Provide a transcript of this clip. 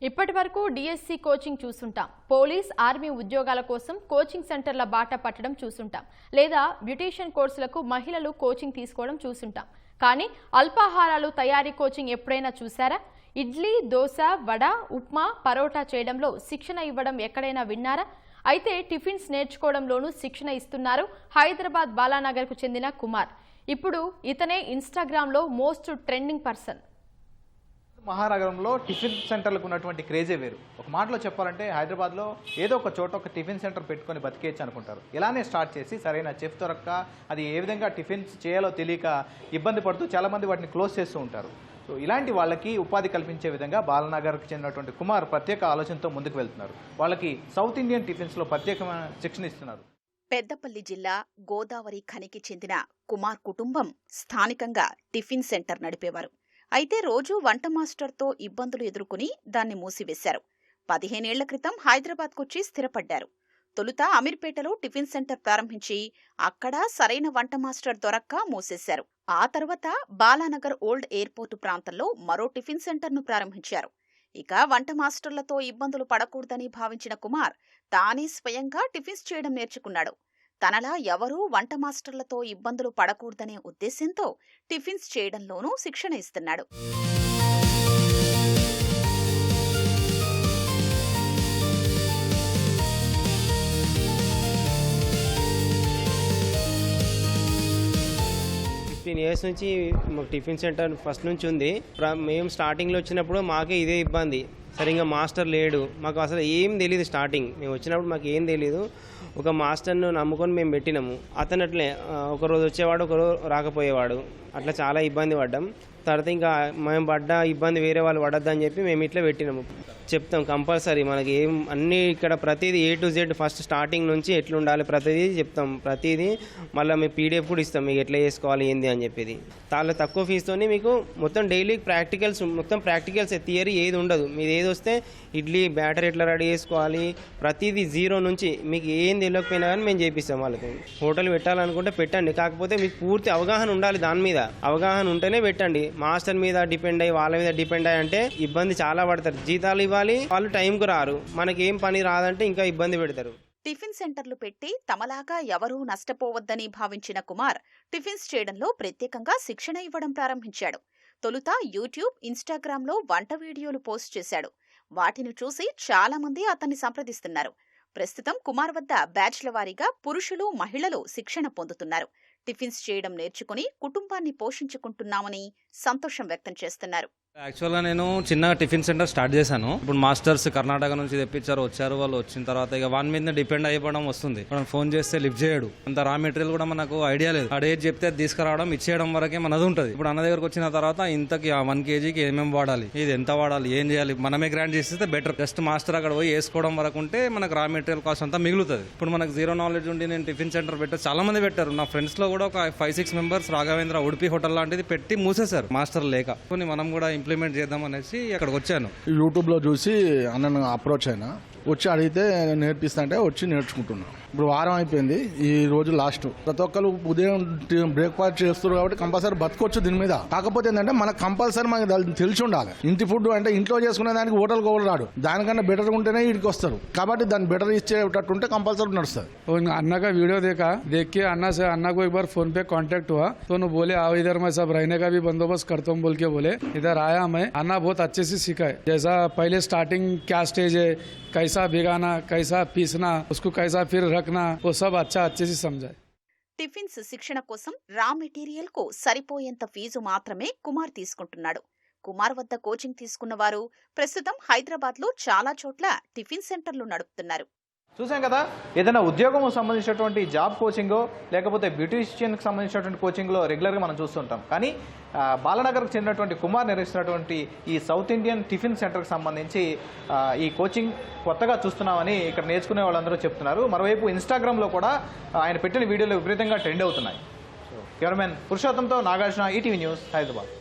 ఇప్పటి వరకు DSC coaching చూసుంటాం. Police, army ఉద్యోగాల కోసం కోచింగ్ సెంటర్ల బాట పట్టడం చూసుంటాం. లేదా బ్యూటీషియన్ కోర్సులకు మహిళలు కోచింగ్ తీసుకోవడం చూసుంటాం. కానీ అల్పాహారాలు తయారీ కోచింగ్ ఎప్పుడైనా చూసారా? ఇడ్లీ, దోశ, వడ, ఉప్మా, పరోటా చేయడంలో శిక్షణ ఇవ్వడం ఎక్కడైనా విన్నారా? అయితే టిఫిన్స్ నేర్చుకోవడంలోనూ శిక్షణ ఇస్తున్నారు హైదరాబాద్ బాలానగర్కు చెందిన కుమార్. ఇప్పుడు ఇతనే ఇన్స్టాగ్రామ్లో మోస్ట్ ట్రెండింగ్ పర్సన్. మహానగరంలో టిఫిన్ సెంటర్లకు ఉన్నటువంటి క్రేజే వేరు. ఒక మాటలో చెప్పాలంటే హైదరాబాద్లో ఏదో ఒక చోట ఒక టిఫిన్ సెంటర్ పెట్టుకొని బతికేయచ్చు అనుకుంటారు. ఇలానే స్టార్ట్ చేసి సరైన చెఫ్ దొరక్క అది ఏ విధంగా టిఫిన్స్ చేయాలో తెలియక ఇబ్బంది పడుతూ చాలామంది వాటిని క్లోజ్ చేస్తూ ఉంటారు. సో ఇలాంటి వాళ్ళకి ఉపాధి కల్పించే విధంగా బాలనగర్కి చెందినటువంటి కుమార్ ప్రత్యేక ఆలోచనతో ముందుకు వెళ్తున్నారు. వాళ్ళకి సౌత్ ఇండియన్ టిఫిన్స్లో ప్రత్యేకమైన శిక్షణ ఇస్తున్నారు. పెద్దపల్లి జిల్లా గోదావరి ఖనికి చెందిన కుమార్ కుటుంబం స్థానికంగా టిఫిన్ సెంటర్ నడిపేవారు. అయితే రోజూ వంట మాస్టర్తో ఇబ్బందులు ఎదుర్కొని దాన్ని మూసివేశారు. 15 ఏళ్ల క్రితం హైదరాబాద్కొచ్చి స్థిరపడ్డారు. తొలుత అమీర్పేటలో టిఫిన్ సెంటర్ ప్రారంభించి అక్కడ సరైన వంట మాస్టర్ దొరక్క మూసేశారు. ఆ తర్వాత బాలానగర్ ఓల్డ్ ఎయిర్పోర్టు ప్రాంతంలో మరో టిఫిన్ సెంటర్ను ప్రారంభించారు. ఇక వంట మాస్టర్లతో ఇబ్బందులు పడకూడదని భావించిన కుమార్ తానే స్వయంగా టిఫిన్స్ చేయడం నేర్చుకున్నాడు. తనలా ఎవరూ వంట మాస్టర్లతో ఇబ్బందులు పడకూడదనే ఉద్దేశంతో టిఫిన్స్ చేయడంలోనూ శిక్షణ ఇస్తున్నాడు. ఇయర్స్ నుంచి మాకు టిఫిన్ సెంటర్ ఫస్ట్ నుంచి ఉంది. మేము స్టార్టింగ్లో వచ్చినప్పుడు మాకే ఇదే ఇబ్బంది. సరిగ్గా మాస్టర్ లేడు. మాకు అసలు ఏం తెలియదు. స్టార్టింగ్ మేము వచ్చినప్పుడు మాకు ఏం తెలియదు. ఒక మాస్టర్ను నమ్ముకొని మేము పెట్టినాము. అతను అట్లే ఒకరోజు వచ్చేవాడు, ఒకరోజు రాకపోయేవాడు. అట్లా చాలా ఇబ్బంది పడ్డాం. తర్వాత ఇంకా మేము పడ్డ ఇబ్బంది వేరే వాళ్ళు పడద్దని చెప్పి మేము ఇట్లా పెట్టినాము. చెప్తాం కంపల్సరీ మనకి ఏం అన్నీ ఇక్కడ ప్రతిదీ A to Z first starting నుంచి ఎట్లుండాలి ప్రతిదీ చెప్తాం. ప్రతిదీ మళ్ళీ మేము PDF కూడా ఇస్తాం మీకు ఎట్లా చేసుకోవాలి ఏంది అని చెప్పేది. చాలా తక్కువ ఫీజుతోనే మీకు మొత్తం డైలీ ప్రాక్టికల్స్ థియరీ ఏది ఉండదు. మీరు ఏది వస్తే ఇడ్లీ బ్యాటర్ ఎట్లా రెడీ చేసుకోవాలి ప్రతిదీ జీరో నుంచి మీకు ఏం తెలియకపోయినా కానీ మేము చేపిస్తాం వాళ్ళకి. హోటల్ పెట్టాలనుకుంటే పెట్టండి, కాకపోతే మీకు పూర్తి అవగాహన ఉండాలి. దాని మీద అవగాహన ఉంటేనే పెట్టండి. మాస్టర్ మీద డిపెండ్ అయ్యి వాళ్ళ మీద డిపెండ్ అయ్యి అంటే ఇబ్బంది చాలా పడతారు. జీతాలు ఇవ్వాలి, వాళ్ళు టైంకు రారు, మనకి ఏం పని రాదంటే ఇంకా ఇబ్బంది పెడతారు. టిఫిన్ సెంటర్లు పెట్టి తమలాగా ఎవరూ నష్టపోవద్దని భావించిన కుమార్ టిఫిన్స్ చేయడంలో ప్రత్యేకంగా శిక్షణ ఇవ్వడం ప్రారంభించాడు. తొలుత యూట్యూబ్, ఇన్స్టాగ్రామ్లో వంట వీడియోలు పోస్ట్ చేశాడు. వాటిని చూసి చాలా మంది అతన్ని సంప్రదిస్తున్నారు. ప్రస్తుతం కుమార్ వద్ద బ్యాచ్ల వారీగా పురుషులు, మహిళలు శిక్షణ పొందుతున్నారు. టిఫిన్స్ చేయడం నేర్చుకుని కుటుంబాన్ని పోషించుకుంటున్నామని సంతోషం వ్యక్తం చేస్తున్నారు. యాక్చువల్గా నేను చిన్న టిఫిన్ సెంటర్ స్టార్ట్ చేశాను. ఇప్పుడు మాస్టర్స్ కర్ణాటక నుంచి తెప్పించారు, వచ్చారు. వాళ్ళు వచ్చిన తర్వాత ఇక వాని మీద డిపెండ్ అయిపోవడం వస్తుంది. మనం ఫోన్ చేస్తే లిఫ్ట్ చేయడు. అంత రా మెటీరియల్ కూడా మనకు ఐడియా లేదు. అడేది చెప్తే తీసుకురావడం, ఇచ్చేయడం వరకే మనది ఉంటుంది. ఇప్పుడు అన్న దగ్గరకు వచ్చిన తర్వాత ఇంతకి 1 kgకి ఏమేమి వాడాలి, ఇది ఎంత వాడాలి, ఏం చేయాలి మనమే గ్రాండ్ చేస్తే బెటర్. జస్ట్ మాస్టర్ అక్కడ పోయి వేసుకోవడం వరకు ఉంటే మనకు రా మెటీరియల్ కాస్ట్ అంతా మిగులుతుంది. ఇప్పుడు మనకు జీరో నాలెడ్జ్ ఉండి నేను టిఫిన్ సెంటర్ పెట్టారు, చాలా మంది పెట్టారు. నా ఫ్రెండ్స్ లో కూడా ఒక 5-6 మెంబర్స్ రాఘవేంద్ర ఉడిపి హోటల్ లాంటిది పెట్టి మూసేశారు మాస్టర్ లేక. మనం కూడా ఇంప్లిమెంట్ చేద్దాం అనేసి అక్కడికి వచ్చాను. యూట్యూబ్లో చూసి అన్నను అప్రోచ్ అయినా, వచ్చి అడిగితే నేర్పిస్తా అంటే వచ్చి నేర్చుకుంటున్నాను. ఇప్పుడు వారం అయిపోయింది, ఈ రోజు లాస్ట్. ప్రతి ఒక్కరు ఉదయం బ్రేక్ఫాస్ట్ చేస్తారు కాబట్టి కంపల్సరీ బతకొచ్చు దీని మీద. కాకపోతే ఏంటంటే మనకు కంపల్సరీ మనకు తెలిసి ఉండాలి. ఇంటి ఫుడ్ అంటే ఇంట్లో చేసుకునే దానికి హోటల్ కోవలు రాడు. దానికన్నా బెటర్ ఉంటేనే ఇక్కడికి వస్తారు. కాబట్టి దాన్ని బెటర్ ఇచ్చేటట్టు ఉంటే కంపల్సరీ నడుస్తుంది. अन्ना का वीडियो देखा, देख के अन्ना को एक बार फोन पे कांटेक्ट हुआ तो उन्होंने बोले आओ इधर, मैं सब रहने का भी बंदोबस्त करता हूँ बोल के बोले. इधर आया मैं. अन्ना बहुत अच्छे से सिखाए. जैसा पहले स्टार्टिंग क्या स्टेज है, कैसा भिगाना, कैसा पीसना, उसको कैसा फिर रखना, वो सब अच्छे से समझाए. టిఫిన్స్ శిక్షణ కోసం రా మెటీరియల్ కు సరిపోయేంత ఫీజు మాత్రమే కుమార్ తీసుకుంటున్నాడు. కుమార్ వద్ద కోచింగ్ తీసుకున్న వారు ప్రస్తుతం హైదరాబాద్ లో చాలా చోట్ల టిఫిన్ సెంటర్లు నడుపుతున్నారు. చూసాం కదా, ఏదైనా ఉద్యోగం సంబంధించినటువంటి జాబ్ కోచింగో లేకపోతే బ్యూటీషియన్కి సంబంధించినటువంటి కోచింగ్లో రెగ్యులర్గా మనం చూస్తుంటాం. కానీ బాలనగర్కు చెందినటువంటి కుమార్ నిర్వహిస్తున్నటువంటి ఈ సౌత్ ఇండియన్ టిఫిన్ సెంటర్కి సంబంధించి ఈ కోచింగ్ కొత్తగా చూస్తున్నామని ఇక్కడ నేర్చుకునే వాళ్ళందరూ చెప్తున్నారు. మరోవైపు ఇన్స్టాగ్రామ్లో కూడా ఆయన పెట్టిన వీడియోలు విపరీతంగా ట్రెండ్ అవుతున్నాయి. కెమెరామెన్ పురుషోత్తంతో నాగార్జున, ఈటీవీ న్యూస్, హైదరాబాద్.